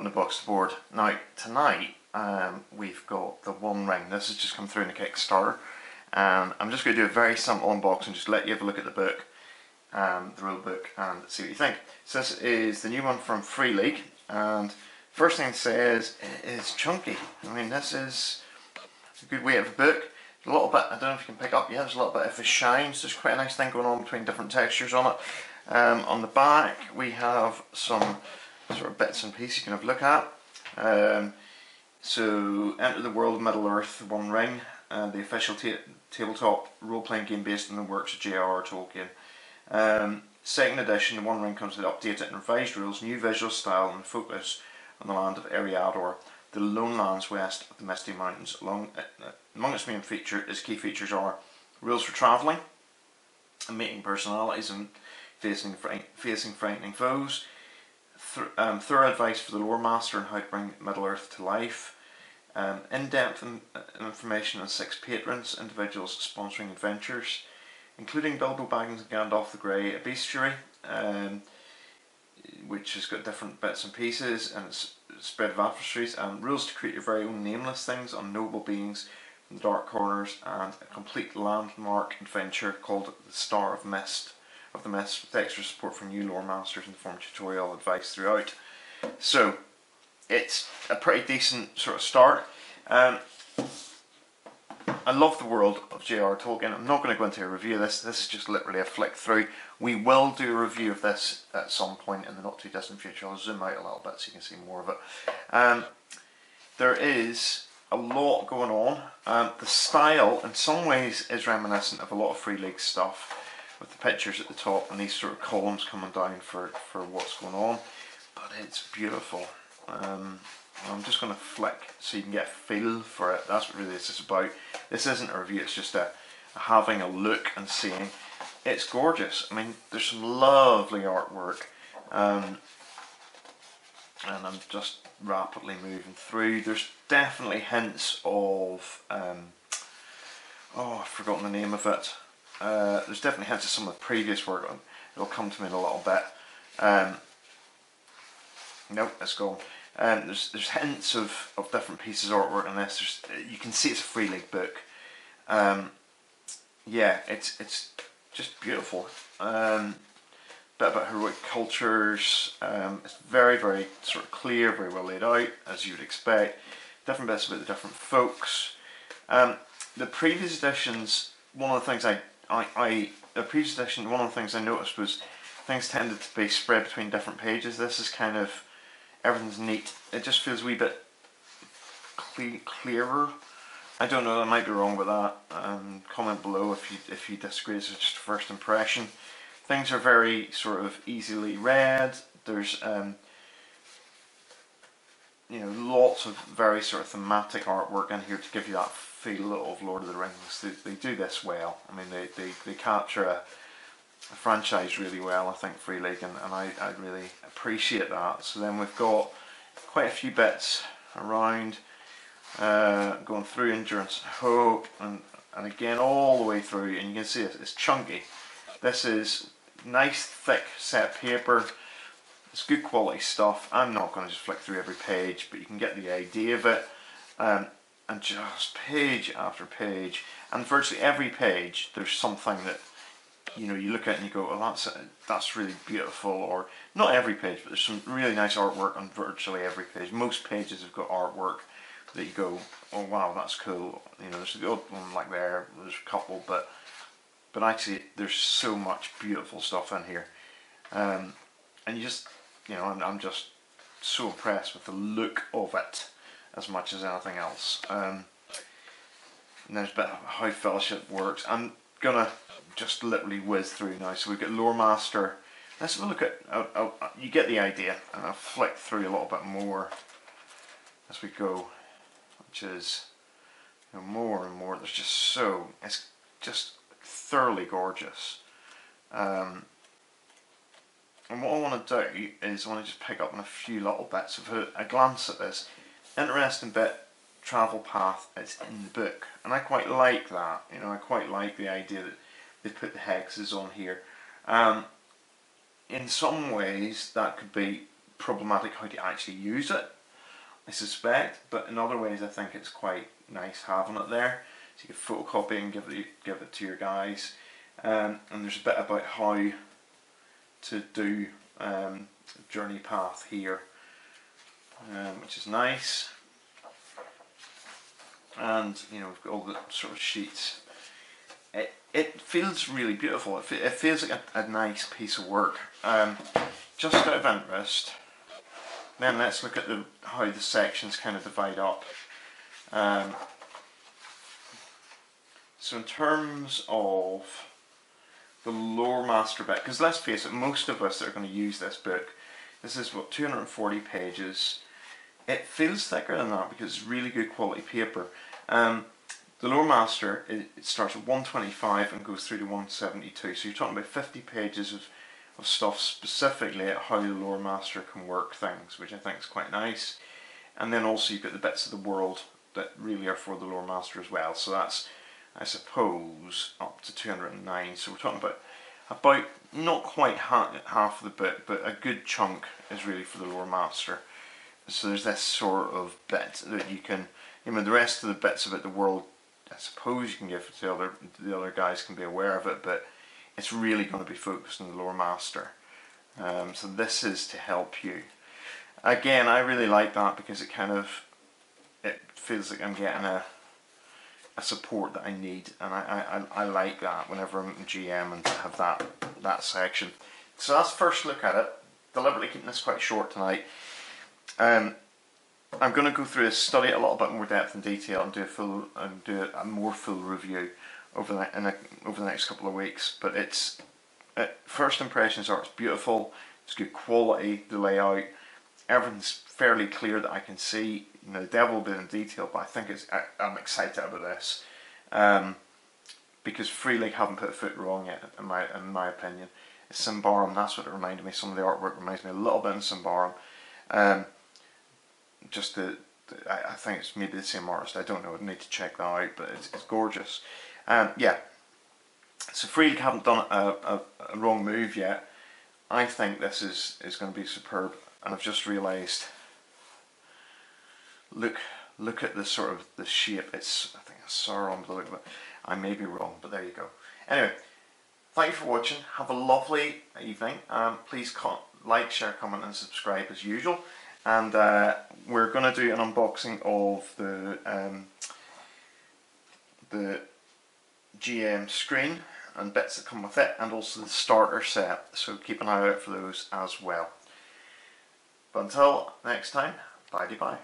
On the box board. Now tonight we've got the One Ring. This has just come through in the Kickstarter, and I'm just going to do a very simple unboxing, just let you have a look at the book, the rule book, and see what you think. So this is the new one from Free League, and first thing it says is chunky. I mean, this is a good weight of a book. A little bit, I don't know if you can pick up, yeah, there's a little bit of a shine, so there's quite a nice thing going on between different textures on it. On the back we have some sort of bits and pieces you can have a look at. So, enter the world of Middle Earth, the One Ring, the official tabletop role-playing game based on the works of J.R.R. Tolkien. Second edition, the One Ring comes with updated and revised rules, new visual style and focus on the land of Eriador, the lone lands west of the Misty Mountains. Among its main key features are rules for travelling, and meeting personalities and facing frightening foes, thorough advice for the lore master on how to bring Middle Earth to life, in-depth information on 6 patrons, individuals sponsoring adventures, including Bilbo Baggins and Gandalf the Grey, a bestiary, which has got different bits and pieces, and it's spread of adversaries, and rules to create your very own nameless things on noble beings from the dark corners, and a complete landmark adventure called the Star of Mist. Of the Mist, with extra support from new lore masters in the form of tutorial advice throughout. So it's a pretty decent sort of start. I love the world of J.R.R. Tolkien. I'm not going to go into a review of this. This is just literally a flick through. We will do a review of this at some point in the not too distant future. I'll zoom out a little bit so you can see more of it. There is a lot going on. The style in some ways is reminiscent of a lot of Free League stuff, with the pictures at the top and these sort of columns coming down for what's going on, but it's beautiful. I'm just going to flick so you can get a feel for it. That's what really this is about. This isn't a review, it's just a having a look and seeing. It's gorgeous. I mean, there's some lovely artwork, and I'm just rapidly moving through. There's definitely hints of I've forgotten the name of it. There's definitely hints of some of the previous work. It'll come to me in a little bit. Nope, it's gone. There's hints of different pieces of artwork in this. You can see it's a Free League book. Yeah, it's just beautiful. Bit about heroic cultures. It's very, very sort of clear, very well laid out, as you would expect. Different bits about the different folks. The previous editions, one of the things I noticed was things tended to be spread between different pages. This is kind of, everything's neat. It just feels a wee bit clearer. I don't know, I might be wrong with that. Comment below if you disagree. This is just a first impression. Things are very sort of easily read. There's lots of very sort of thematic artwork in here to give you that feel of Lord of the Rings. They do this well. I mean, they capture a franchise really well, I think, Free League, and I really appreciate that. So then we've got quite a few bits around, going through Endurance and Hope, and again all the way through, and you can see it's chunky. This is nice thick set paper. It's good quality stuff. I'm not going to just flick through every page, but you can get the idea of it. And just page after page, and virtually every page there's something that you look at and you go, oh, that's really beautiful. Or not every page, but there's some really nice artwork on virtually every page. Most pages have got artwork that you go, oh wow, that's cool. There's the odd one like there's a couple, but actually there's so much beautiful stuff in here, and you just I'm just so impressed with the look of it as much as anything else. And there's a bit of how Fellowship works. I'm gonna just literally whiz through now. So we've got Lore Master. Let's have a look at, you get the idea, and I'll flick through a little bit more as we go, which is more and more. There's just it's just thoroughly gorgeous. And what I want to do is I want to just pick up on a few little bits. I've had a glance at this. Interesting bit, travel path, it's in the book, and I quite like that. I quite like the idea that they put the hexes on here. In some ways that could be problematic how to actually use it, I suspect, but in other ways I think it's quite nice having it there. So you can photocopy and give it to your guys. And there's a bit about how to do journey path here, which is nice. And you know, we've got all the sort of sheets. It feels really beautiful. It feels like a nice piece of work. Just out of interest, then let's look at how the sections kind of divide up. So in terms of the lore master bit, because let's face it, most of us that are going to use this book, this is what, 240 pages. It feels thicker than that because it's really good quality paper. The lore master, it starts at 125 and goes through to 172, so you're talking about 50 pages of stuff specifically at how the lore master can work things, which I think is quite nice. And then also you've got the bits of the world that really are for the lore master as well, so that's, I suppose, up to 209. So we're talking about not quite half of the book, but a good chunk is really for the lore master. So there's this sort of bit that you can, you know, the rest of the bits about the world, I suppose you can give it to the other guys can be aware of it, but it's really going to be focused on the lore master. So this is to help you. Again, I really like that because it feels like I'm getting a support that I need, and I like that whenever I'm GM and to have that section. So that's the first look at it. Deliberately keeping this quite short tonight. I'm going to go through this, study it a little bit more depth and detail, and do a more full review over the next couple of weeks. But first impressions are it's beautiful, it's good quality, the layout, everything's fairly clear that I can see. You know, the devil will be in detail, but I think I'm excited about this because Free League haven't put a foot wrong yet, in my opinion. It's Symbaroum, that's what it reminded me. Some of the artwork reminds me a little bit of Symbaroum. I think it's maybe the same artist. I don't know. I need to check that out, but it's gorgeous. Yeah. So Free League haven't done a wrong move yet. I think this is going to be superb, and I've just realised. Look at the sort of the shape. I think it's Sauron by the look of it. I may be wrong, but there you go. Anyway, thank you for watching. Have a lovely evening. Please like, share, comment, and subscribe as usual. And we're going to do an unboxing of the GM screen and bits that come with it, and also the starter set. So keep an eye out for those as well. But until next time, bye-bye.